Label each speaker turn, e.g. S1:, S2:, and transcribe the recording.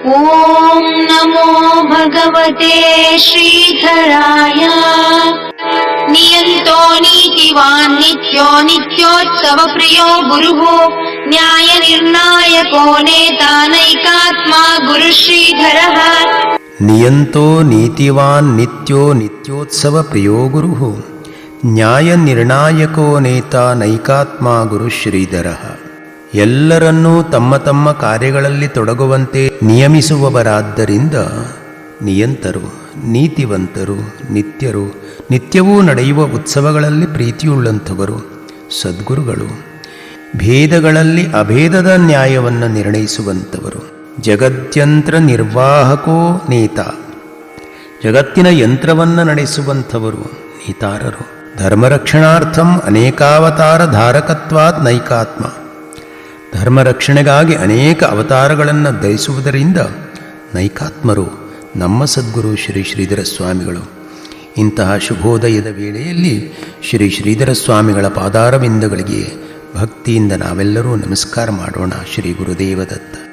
S1: ಓಂ ನಮೋ ಭಗವತೆ ಶ್ರೀಧರಾಯ. ನಿಯಂತೋ ನೀತಿವಾನ್ ನಿತ್ಯೋ ನಿತ್ಯೋತ್ಸವ ಪ್ರಿಯೋ ಗುರುಃ ನ್ಯಾಯ ನಿರ್ಣಾಯಕೋ ನೇತಾ ನೈಕಾತ್ಮ ಗುರು ಶ್ರೀಧರಃ.
S2: ನಿಯಂತೋ ನೀತಿವಾನ್ ನಿತ್ಯೋ ನಿತ್ಯೋತ್ಸವ ಪ್ರಿಯೋ ಗುರುಃ ನ್ಯಾಯ ನಿರ್ಣಾಯಕೋ ನೇತಾ ನೈಕಾತ್ಮ ಗುರು ಶ್ರೀಧರಃ. ಎಲ್ಲರನ್ನೂ ತಮ್ಮ ತಮ್ಮ ಕಾರ್ಯಗಳಲ್ಲಿ ತೊಡಗುವಂತೆ ನಿಯಮಿಸುವವರಾದ್ದರಿಂದ ನಿಯಂತರು, ನೀತಿವಂತರು, ನಿತ್ಯರು, ನಿತ್ಯವೂ ನಡೆಯುವ ಉತ್ಸವಗಳಲ್ಲಿ ಪ್ರೀತಿಯುಳ್ಳಂಥವರು, ಸದ್ಗುರುಗಳು, ಭೇದಗಳಲ್ಲಿ ಅಭೇದದ ನ್ಯಾಯವನ್ನು ನಿರ್ಣಯಿಸುವಂಥವರು, ಜಗತ್ಯಂತ್ರ ನಿರ್ವಾಹಕೋ ನೇತ, ಜಗತ್ತಿನ ಯಂತ್ರವನ್ನು ನಡೆಸುವಂಥವರು ನೇತಾರರು. ಧರ್ಮರಕ್ಷಣಾರ್ಥಂ ಅನೇಕಾವತಾರ ಧಾರಕತ್ವಾತ್ ನೈಕಾತ್ಮ, ಧರ್ಮರಕ್ಷಣೆಗಾಗಿ ಅನೇಕ ಅವತಾರಗಳನ್ನು ಧರಿಸುವುದರಿಂದ ನೈಕಾತ್ಮರು ನಮ್ಮ ಸದ್ಗುರು ಶ್ರೀ ಶ್ರೀಧರ ಸ್ವಾಮಿಗಳು. ಇಂತಹ ಶುಭೋದಯದ ವೇಳೆಯಲ್ಲಿ ಶ್ರೀ ಶ್ರೀಧರ ಸ್ವಾಮಿಗಳ ಪಾದಾರವಿಂದಗಳಿಗೆ ಭಕ್ತಿಯಿಂದ ನಾವೆಲ್ಲರೂ ನಮಸ್ಕಾರ ಮಾಡೋಣ. ಶ್ರೀ ಗುರುದೇವ ದತ್ತ.